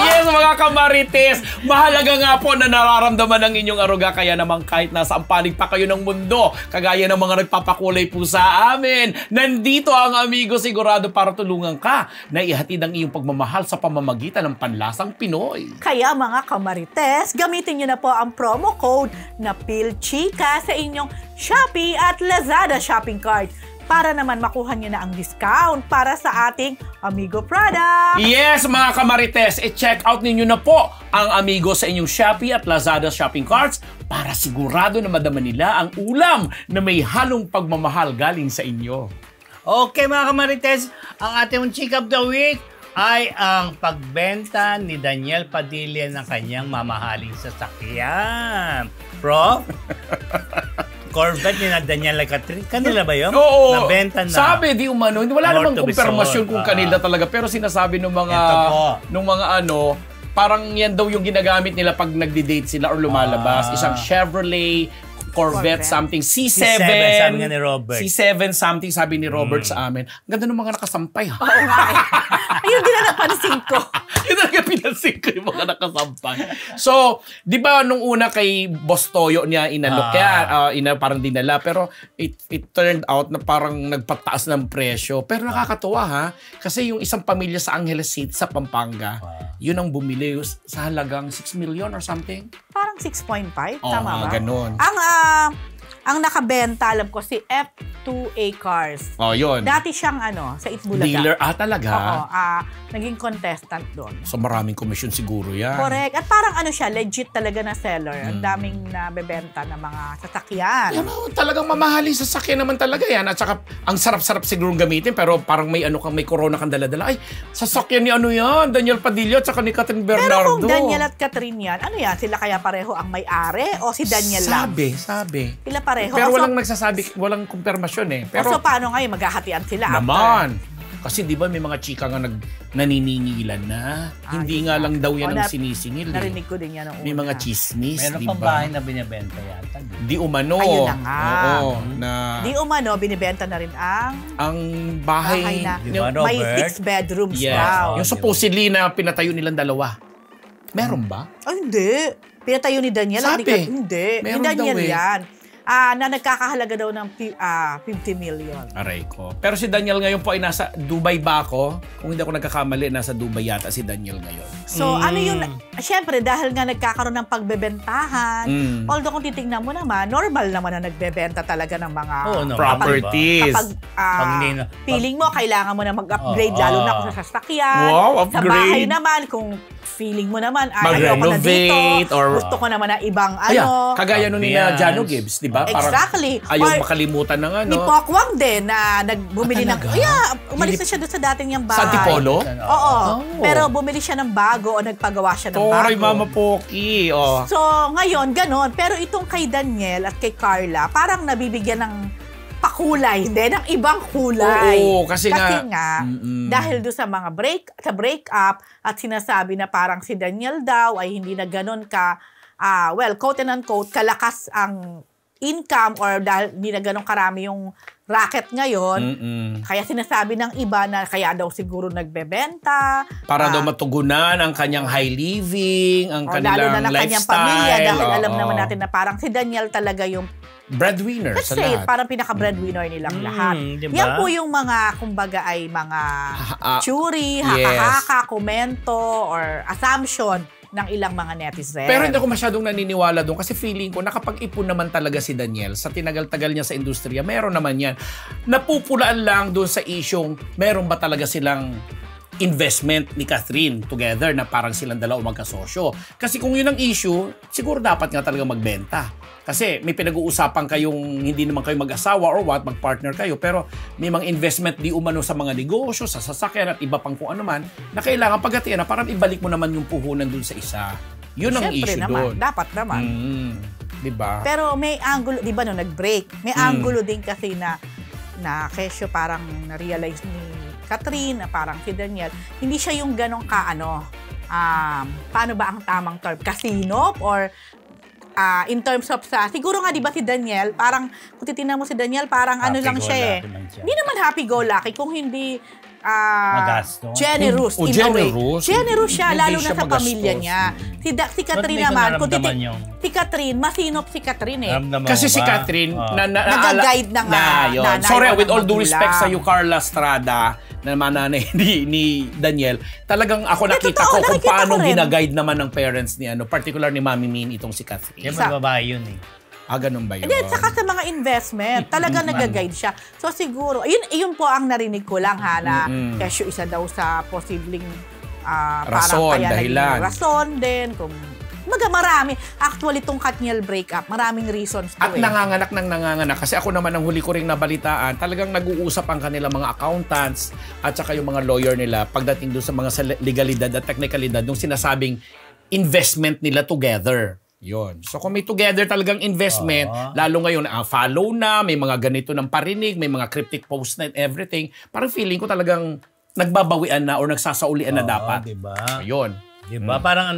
C: Yes, mga kamarites! Mahalaga nga po na nararamdaman ng inyong aruga, kaya naman kahit nasa panig pa kayo ng mundo, kagaya ng mga nagpapakulay po sa amin, nandito ang Amigo Sigurado para tulungan ka na ihatid ang iyong pagmamahal sa pamamagitan ng panlasang Pinoy.
A: Kaya mga kamarites, gamitin nyo na po ang promo code na PhilChika sa inyong Shopee at Lazada shopping cart para naman makuha nyo na ang discount para sa ating Amigo product.
C: Yes, mga kamarites, i-check out ninyo na po ang Amigo sa inyong Shopee at Lazada shopping carts para sigurado na madama nila ang ulam na may halong pagmamahal galing sa inyo.
B: Okay mga kamarites, ang ating Chika of the Week ay ang pagbenta ni Daniel Padilla ng kanyang mamahaling sasakyan. Prof? Corvette ni Daniel Catherine. Kanila ba yun?
C: Oo.
B: Nabenta na.
C: Sabi, di umano. Wala
B: More
C: namang
B: to be
C: kumpirmasyon
B: sold.
C: kung kanila talaga. Pero sinasabi ng mga,
B: Ito po.
C: parang yan daw yung ginagamit nila pag nagdi-date sila or lumalabas. Isang Chevrolet Corvette something. C7.
B: sabi nga ni Robert.
C: C7 something sabi ni Robert sa amin. Ang ganda ng mga nakasampay. Ha?
A: Oo nga eh. Ayun din na napansin ko.
C: Yun talaga pinansin ko yung mga nakasampay. So, di ba nung una kay Boss Toyo niya inalok parang dinala. Pero it turned out na parang nagpataas ng presyo. Pero nakakatuwa ha. Kasi yung isang pamilya sa Angeles City sa Pampanga, yun ang bumili sa halagang 6 million or something.
A: Parang 6.5, tama ba?
C: Ganun.
A: Ang nakabenta, alam ko, si F2A Cars.
C: Yun.
A: Dati siyang sa Itbulaga.
C: Dealer. Talaga?
A: Oo, naging contestant doon.
C: So maraming komisyon siguro yan.
A: Correct. At parang siya, legit talaga na seller. Ang daming nabebenta ng mga sasakyan.
C: Talagang mamahaling sasakyan naman talaga yan. At saka, ang sarap-sarap siguro gamitin, pero parang may corona kang dala-dala. Ay, sasakyan ni yan, Daniel Padilla at saka ni Catherine Bernardo.
A: Pero kung Daniel at Catherine yan, yan? Sila kaya pareho ang may-ari o si Daniel lang?
C: Sabi.
A: Sila pareho.
C: Pero walang nagsasabi, walang kumpirmasyon eh. Pero
A: so paano ngayon? Maghahatian sila
C: naman. Kasi di ba may mga chika nga naniningilan na. Hindi nga lang daw yan ang sinisingil.
A: Narinig ko din yan ang una.
C: May mga chismis,
B: Meron
C: di
B: pang
C: ba?
B: bahay na binibenta yata.
C: Di umano.
A: Ayun na nga.
C: Oo, na
A: Di umano, binibenta na rin
C: ang bahay
A: na
B: Di ba,
A: may
B: Robert?
A: 6 bedrooms
C: Yes.
A: daw.
C: Yung supposedly na pinatayo nilang dalawa. Meron ba?
A: Ay, hindi. Pinatayo ni Daniel.
C: Sabi.
A: Hindi. Ni
C: Meron
A: Daniel
C: daw eh.
A: yan. Na nagkakahalaga daw ng 50 million.
C: Aray ko. Pero si Daniel ngayon po ay nasa Dubai ba ako? Kung hindi ako nagkakamali, nasa Dubai yata si Daniel ngayon.
A: So, ano yun? Siyempre, dahil nga nagkakaroon ng pagbebentahan, although kung titignan mo naman, normal naman na nagbebenta talaga ng mga
C: properties.
A: Kapag feeling mo, kailangan mo na mag-upgrade, lalo na kung sa sasakyan.
C: Wow,
A: sa
C: upgrade.
A: bahay naman, kung feeling mo naman, ayoko na dito,
C: Mag-renovate or
A: gusto ko naman na ibang
C: kagaya nun ni Jano Gibbs, di ba?
A: Exactly.
C: Ayaw
A: Or
C: makalimutan ng
A: ni Pokwang din na nagbumili ng... umalis na siya doon sa dating niyang bahay.
C: Sa Antipolo?
A: Oo. Pero bumili siya ng bago o nagpagawa siya ng bago.
C: Toray Mama Poki. Oh.
A: So, ngayon, ganon. Pero itong kay Daniel at kay Carla, parang nabibigyan ng pakulay, hindi, ng ibang kulay.
C: Oo, kasi nga
A: dahil doon sa mga break-up at sinasabi na parang si Daniel daw ay hindi na ganon ka, quote and unquote, kalakas ang income or dahil hindi na ganon karami yung racket ngayon. Kaya sinasabi ng iba na kaya daw siguro nagbebenta.
C: Para daw matugunan ang kanyang high living, ang kanilang
A: lalo na ng kanyang
C: lifestyle.
A: pamilya dahil alam naman natin na parang si Daniel talaga yung
C: breadwinner
A: let's
C: sa
A: say,
C: lahat.
A: parang pinaka-breadwinner nilang lahat.
B: Diba?
A: Yan po yung mga, kumbaga ay mga theory,
C: yes.
A: haka-haka, komento, or assumption ng ilang mga netizen.
C: Pero hindi ako masyadong naniniwala doon kasi feeling ko nakapag-ipon naman talaga si Daniel sa tinagal-tagal niya sa industriya. Meron naman yan. Napupulaan lang doon sa isyong meron ba talaga silang investment ni Catherine together na parang silang dalawa magkasosyo. Kasi kung yun ang issue, siguro dapat nga talaga magbenta. Kasi may pinag-uusapan kayong hindi naman kayo mag-asawa or what, mag-partner kayo, pero may mga investment di umano sa mga negosyo, sa sasakyan at iba pang kung ano man, na kailangan pagatian na parang ibalik mo naman yung puhunan dun sa isa. Yun ang
A: Siyempre
C: issue
A: naman,
C: doon.
A: dapat naman.
C: Diba?
A: Pero may angulo, di ba no, nag-break. May angulo din kasi na kesyo parang na-realize ni Catherine na parang si Daniel, hindi siya yung ganong paano ba ang tamang term? Casino? Or in terms of siguro nga di ba si Daniel, parang kung titignan mo si Daniel, parang ano lang siya eh. Hindi naman happy-go-lucky kung hindi
B: magastos.
A: generous in a way. Generous siya,
C: Hindi
A: lalo
C: siya
A: na sa
C: magastos.
A: pamilya niya. Si Catherine naman, si Catherine, masinop si Catherine eh.
C: Kasi si Catherine,
A: nag-guide na nga.
C: Yun. Sorry, with all due respect sa iyo, Carla Estrada, na mananay ni Daniel, talagang ako nakita ko kung paano ginaguide naman ng parents ni particular ni Mami Min itong si Catherine.
B: Yan, babae yun eh.
C: Ganun ba yun?
A: Hindi, saka sa mga investment, talaga nag-guide siya. So siguro, yun po ang narinig ko lang na kesyo isa daw sa posibleng
C: rason,
A: parang kaya
C: dahilan.
A: Rason din, kung marami. Actually, itong Katniel breakup, maraming reasons to
C: At nanganganak. Kasi ako naman, ang huli ko ring nabalitaan, talagang nag-uusap ang kanilang mga accountants at saka yung mga lawyer nila pagdating doon sa mga legalidad at technicalidad nung sinasabing investment nila together. Yun. So kung may together talagang investment, lalo ngayon, follow na, may mga ganito ng parinig, may mga cryptic post na everything, parang feeling ko talagang nagbabawian na or nagsasaulian na dapat.
B: Diba?
C: Ayun.
B: Diba? Parang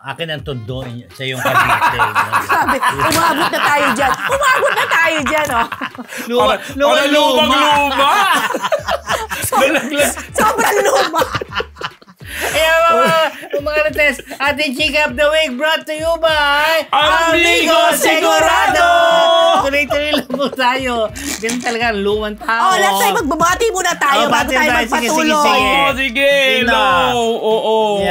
B: akin ang tundo sa iyong Cavite.
A: Sabi, umabot na tayo dyan, oh.
C: Lumang-luma!
A: Sobrang luma!
B: Mga Rites, ating Chika of the Week brought to you by
C: Amigo Sigurado!
B: Tuloy-tuloy lang po tayo. Ganun talaga, lumang tao.
A: Last time, magbabati muna tayo bago tayo magpatuloy.
C: Sige. Oo.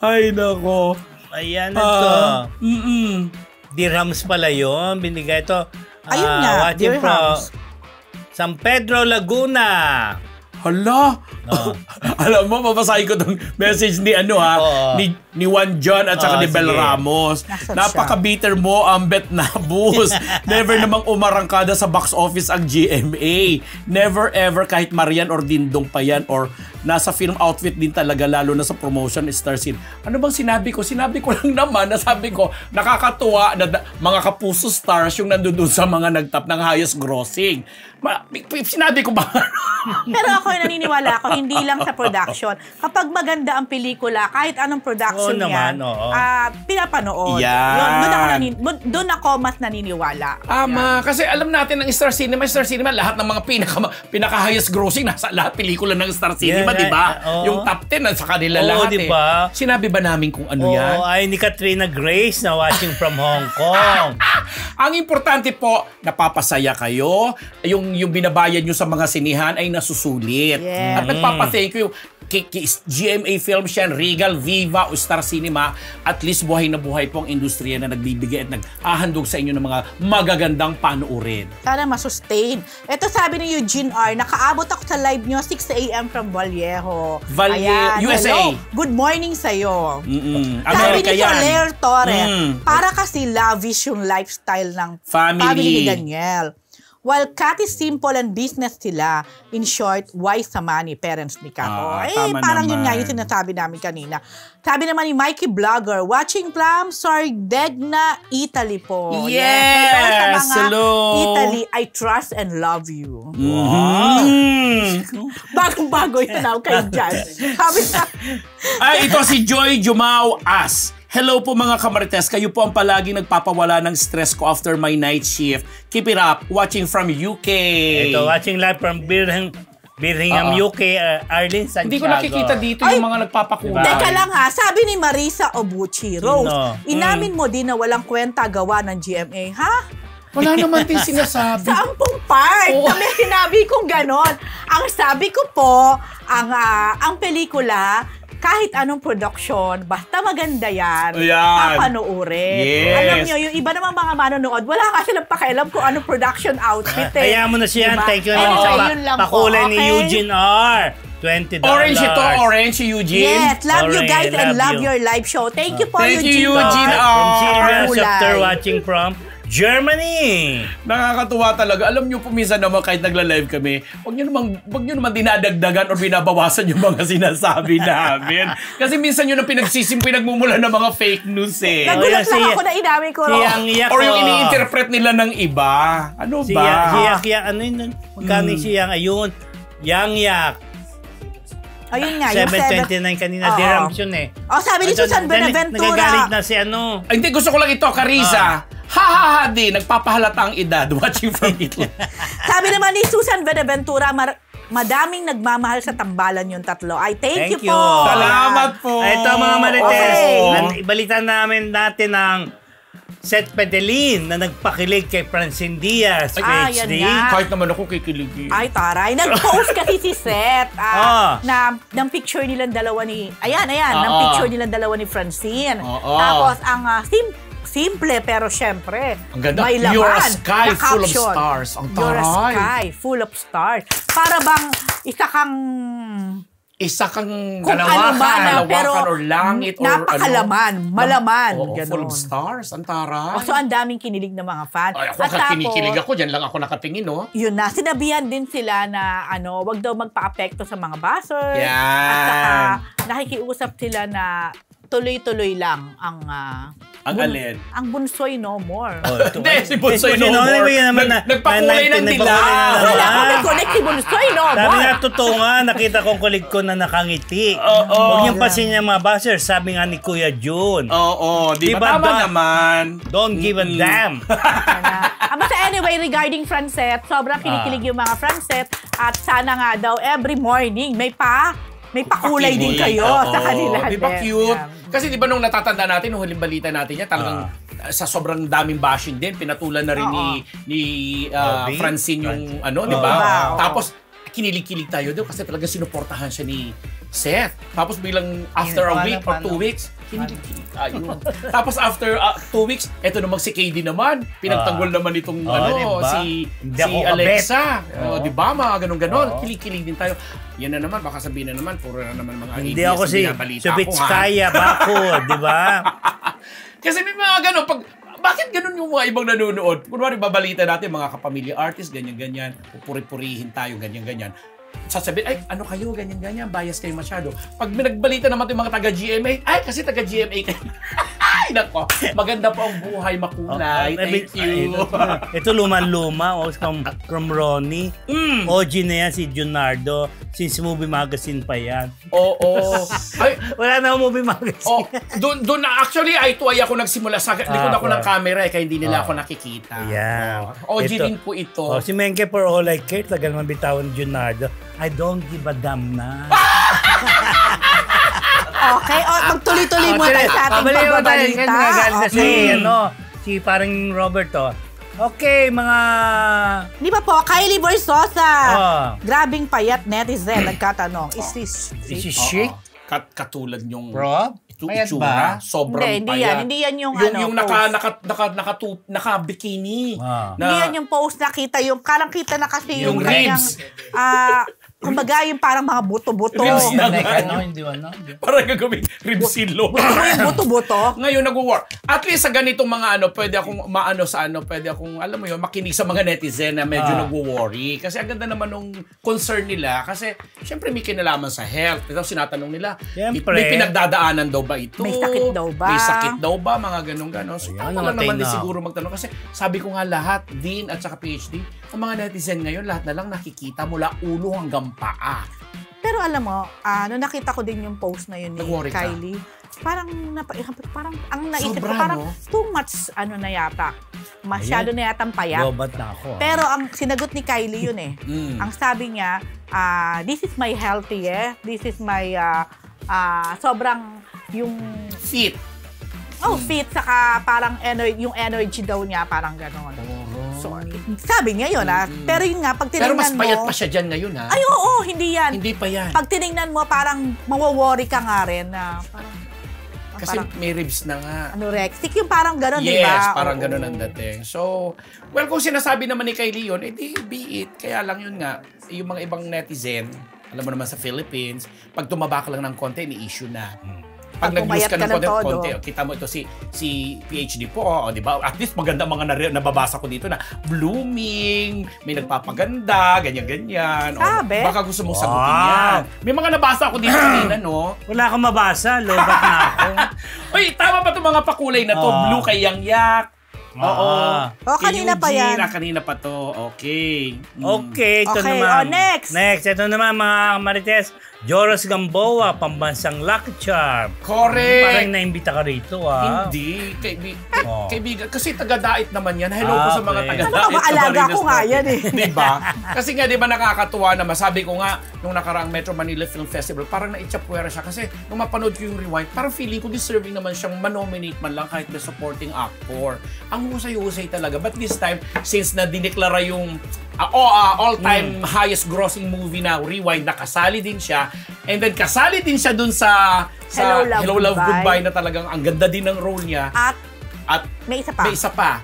C: Ay, nako.
B: Ayan na to. Dirhams pala yun. Binigay ito.
A: Ayun nga,
B: watching
A: dirhams.
B: San Pedro, Laguna.
C: Hala, Alam mo, babasahin ko tong message ni ni Juan John at saka ni Bel
B: sige.
C: Ramos.
A: Nasaan
C: Napaka-bitter mo, Ambet Nabus. Never namang umarangkada sa box office ang GMA. Never ever kahit Marian or Dindong pa yan or nasa film outfit din talaga lalo na sa promotion star scene. Ano bang sinabi ko? Sinabi ko lang naman na sabi ko nakakatuwa na mga kapuso stars yung nandun sa mga nagtap ng highest grossing. Sinabi ko ba?
A: Pero ako naniniwala ako, hindi lang sa production. Kapag maganda ang pelikula, kahit anong production yan, pinapanood.
C: Yan.
A: Doon ako mas naniniwala.
C: Kasi alam natin ng Star Cinema, lahat ng mga pinaka-highest grossing, nasa lahat pelikula ng Star Cinema, di ba? Yung top 10, sa kanila lahat
B: diba?
C: Sinabi ba namin kung ano yan?
B: Ay, ni Katrina Grace na watching from Hong Kong.
C: Ang importante po, napapasaya kayo. Yung binabayad nyo sa mga sinihan ay nasusulit.
A: Yeah.
C: At nagpapa-thank you kay GMA Films yan, Regal, Viva o Star Cinema. At least buhay na buhay po ang industriya na nagbibigay at naghahandog sa inyo ng mga magagandang panuurin.
A: Sana masustain. Ito sabi ni Eugene R, nakaabot ako sa live nyo 6 a.m. from Vallejo. Ayan,
C: USA.
A: Hello. Good morning sa'yo. Sabi
C: America
A: ni Soler Torres, para kasi lavish yung lifestyle ng family ni Daniel. While Kat is simple and business sila, in short, wise sa money, parents ni Kat. Parang yun nga yung sinasabi namin kanina. Sabi naman ni Mikey Vlogger, watching from Sardegna, Italy po.
C: Yes!
A: Sa mga
C: Hello!
A: Italy, I trust and love you.
B: Wow!
A: Bagong-bago yun ako kay Jan. Sabi na,
C: ito si Joy Jumao As. Hello po mga kamarites, kayo po ang palaging nagpapawala ng stress ko after my night shift. Keep it up, watching from UK.
B: Ito, watching live from Birmingham, UK, Arlene Santiago.
C: Hindi ko nakikita dito yung mga nagpapakulay.
A: Teka lang ha, sabi ni Marisa Obuchi, Rose, inamin mo din na walang kwenta gawa ng GMA, ha?
C: Wala naman din sinasabi.
A: Sa ampung part, kami sinabi kong ganon. Ang sabi ko po, ang pelikula, kahit anong production, basta maganda yan, papanoorin.
C: Yes.
A: Alam nyo, yung iba namang mga manonood, wala nga silang pakialam kung anong production outfit.
B: Kaya mo na siya.
A: Diba?
B: Thank you naman sa pakulay ni Eugene R. $20.
C: Orange ito, orange, Eugene.
A: Yes, love you guys and love your live show. Thank you po, Eugene R.
B: From Silvia after watching from Germany.
C: Nakakatuwa talaga. Alam niyo po minsan naman kahit nagla-live kami, wag niyo naman dinadagdagan o binabawasan yung mga sinasabi namin. Kasi minsan yun ang pinagmumulan ng mga fake news eh.
A: Nagulat lang ako na inamin ko.
C: Or yung ini-interpret nila ng iba. Ano ba?
B: Yak, ano yun? Magkano siya ayun? Yang.
A: Ayun nga, yung
B: 729 kanina, dirhams yun eh.
A: Sabi ni Susan Benaventura.
B: Nagagalit na si ano.
C: Hindi, gusto ko lang ito, Carissa. Ha di, nagpapahalata ang edad watching from Italy.
A: Sabi naman ni Susan Benaventura, madaming nagmamahal sa tambalan yung tatlo. Thank you po.
C: Salamat po.
B: Ito mga marites, ibalitan natin ang Seth Pedelin na nagpakilig kay Francine Diaz, PhD.
C: Kahit naman ako kikiligin.
A: Ay, taray. Nag-post kasi si Seth ng picture nilang dalawa ni... ng picture nilang dalawa ni Francine. Tapos, ang simple pero syempre,
C: ang ganda.
A: may laman.
C: You're a sky full of
A: caption.
C: stars. Ang taray.
A: You're a sky full of stars. Para bang
C: isa kang
A: pero
C: or langit or
A: napakalaman, malaman.
C: Full of stars, ang taray.
A: So, ang daming kinilig ng mga fan.
C: Ako kinikilig ako, dyan lang ako nakatingin, no?
A: Yun na, sinabihan din sila na wag daw magpa-apekto sa mga buzzers.
C: Yan.
A: At saka, nakikiusap sila na tuloy-tuloy lang ang
C: alin?
A: Ang Bunsoy no more.
C: Hindi, si Bunsoy no more. Nagpakulay ng dila.
A: Wala ko may connect si Bunsoy no more.
B: Sabi nga, totoo nga, nakita kong kulig ko na nakangiti. Huwag niyong pasin niya mga buzzers, sabi nga ni Kuya Jun.
C: Di ba tama naman?
B: Don't give a damn.
A: Basta anyway, regarding Francet, sobrang kinikilig yung mga Francet at sana nga daw every morning may pakulay din kayo sa kanila.
C: Di ba cute? Kasi di ba nung natatanda natin, nung huling balita natin niya, talagang sa sobrang daming bashing din, pinatulan na rin ni Francine yung di ba? Tapos, kinilig-kilig tayo doon kasi talaga sinuportahan siya ni Seth. Tapos bilang after a week or 2 weeks, Kinilig tayo. Tapos after 2 weeks, eto naman si KD naman. Pinagtanggol naman itong
B: diba?
C: si
B: ako
C: Alexa.
B: Oo.
C: Di ba? Mga ganon-ganon.
B: Oo.
C: Kilig-kilig din tayo. Yan na naman, baka sabihin na naman, puro na naman mga
B: Hindi
C: ABS
B: ako
C: na
B: si
C: binabalita ko, ha?
B: Subitskaya, bako, di ba?
C: Kasi may mga ganon, bakit ganun yung mga ibang nanonood? Kunwari, babalita natin, mga kapamilya artist, ganyan-ganyan, pupuri-purihin tayo, ganyan-ganyan. Sasabihin, ay, ano kayo, ganyan-ganyan, bias kayo masyado. Pag nagbalita naman yung mga taga-GMA, ay, kasi taga-GMA kayo. Ay, nako, maganda po ang buhay, makulay. Thank you.
B: Ito luman-luma, from Ronnie. OG na yan, si Junardo. Since Movie Magazine pa yan.
C: Oo. Ay,
B: Wala na akong Movie Magazine.
C: doon na actually ay tuway ako nagsimula sa likod ako ng camera kaya hindi nila ako nakikita.
B: Yeah.
C: OG din po ito.
B: Si Menke for all I care, tagal man bitawan Junardo. I don't give a damn na.
A: Okay, magtuloy-tuloy mo tayo sa ating pagbabalita.
B: Si parang Roberto. Okay, mga...
A: Di ba po, Kylie Versosa.
B: Oh.
A: Grabing payat netizen, nagkatanong. Is this
B: Is she chic?
C: Katulad yung
B: Bro? Mayat ba?
C: sobrang
A: Hindi
C: payat.
A: hindi yan yung
C: Yung
A: post.
C: naka-bikini.
A: Hindi yan yung post na kita, yung karang kita na kasi
C: Yung
A: kanyang,
C: ribs.
A: kumbaga yung parang mga buto-buto.
C: Ribs na
B: Hindi.
C: Parang gagawin ribsilo.
A: Buto-buto.
C: Ngayon nag-work. At least sa ganitong mga pwede akong pwede akong, alam mo yun, makinig sa mga netizen na medyo nag-worry. Kasi ang ganda naman nung concern nila. Kasi, syempre may kinalaman sa health. Ito, sinatanong nila,
B: Siyempre.
C: may pinagdadaanan daw ba ito?
A: May sakit daw ba?
C: May sakit daw ba? Mga ganun-ganon. So,
B: Ayan,
C: tama lang naman din
B: namatay na.
C: siguro magtanong. Kasi, sabi ko nga lahat, Dean at saka PhD, ang mga netizen ngayon, lahat na lang nakikita mula ulo hanggang paa.
A: Pero alam mo, nung nakita ko din yung post na yun ni
C: Nag-worry ka?
A: Kylie, parang ang naisip ko,
C: Sobra,
A: parang
C: no?
A: too much na yata. Masyado na yatang payat.
B: Lobat na ako.
A: Pero ang sinagot ni Kylie yun eh. Ang sabi niya, this is my healthy this is my sobrang yung
C: Fit.
A: fit saka parang yung energy daw niya parang gano'n. So, sabi niya yun Pero yun nga, pag tinignan
C: Pero mas payat
A: mo,
C: pa siya dyan ngayon, ha?
A: ay oo, hindi yan.
C: Hindi pa yan.
A: Pag tinignan mo, parang mawaworry ka nga rin na
C: Kasi may ribs na nga.
A: anorexic, yung parang gano'n, di ba?
C: Yes, parang
A: Oo.
C: gano'n ang dating. So, well, kung sinasabi naman ni Kylie yun, edi be it. Kaya lang yun nga, yung mga ibang netizen, alam mo naman sa Philippines, pag tumaba ka lang ng konti, ni-issue na. Pag nag-lose
A: pumayat
C: ka
A: ka
C: ng
A: ng todo.
C: konti, kita mo ito si PhD po, di ba? At least maganda mga nababasa ko dito na blooming, may nagpapaganda, ganyan-ganyan.
A: Sabi?
C: Baka gusto mong sagutin yan. May mga nabasa ako dito kanina, no?
B: Wala akong mabasa, lobat na ako.
C: Uy, tama ba itong mga pakulay na to? Blue kay Yang Yak. Oo. Kay
A: kanina pa
C: Eugene.
A: yan.
C: Kanina pa to. Okay.
B: Okay, ito
A: Okay,
B: naman.
A: next.
B: Next, ito naman mga Marites. Joros Gamboa, pambansang Lucky Charm.
C: Correct.
B: Parang naimbita ka rito,
C: Hindi. Kaibigan. Kasi taga-dait naman yan. Hello po sa mga
B: Okay.
C: taga-dait.
A: Ano ba, alaga ko nga yan eh.
C: Diba? Kasi nga, di ba nakakatuwa naman. Sabi ko nga, nung nakaraang Metro Manila Film Festival, parang na-itchapuera siya. Kasi nung mapanood ko yung Rewind, parang feeling ko deserving naman siyang manominate man lang kahit na supporting actor. Ang husay-husay talaga. But this time, since na dineklara yung all-time highest grossing movie na Rewind, nakasali din siya. And then kasali din siya dun sa Hello Love Goodbye na talagang ang ganda din ng role niya. At
A: May isa pa.
C: may isa pa.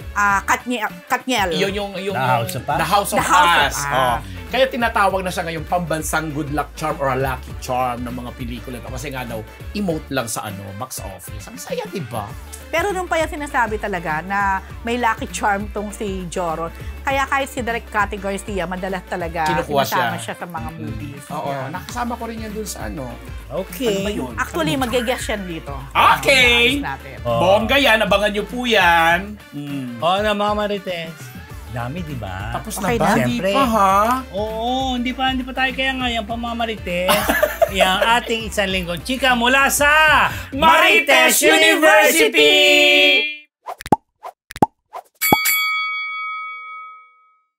A: Katniel.
C: Yun yung
B: The House of Us?
C: The House of
A: The House of
C: Us.
A: Us.
C: Oh. Kaya tinatawag na siya ngayon pambansang good luck charm or a lucky charm ng mga pelikula ito. Kasi nga daw, emote lang sa box office. Ang saya, diba?
A: Pero nung pa yung sinasabi talaga na may lucky charm tong si Joros. Kaya kahit si Direk Cathy Garcia, madalas talaga
C: Kinukuha
A: sinasama
C: siya.
A: siya sa mga movies.
C: Oo,
A: Yan.
C: nakasama ko rin yan dun sa
B: Okay.
C: Ano ba yun?
A: Actually, mag-guess yan dito.
C: Okay!
A: Natin.
C: Bongga yan, abangan nyo po yan.
B: Oo na mga Marites. Dami, di ba?
C: Tapos
A: Okay
C: na ba?
A: na?
C: Hindi
B: Siyempre.
C: pa, ha?
B: Oo, hindi pa tayo kaya ngayon pa mga Marites. Yang ating isang lingkong chika mula sa
C: Marites University!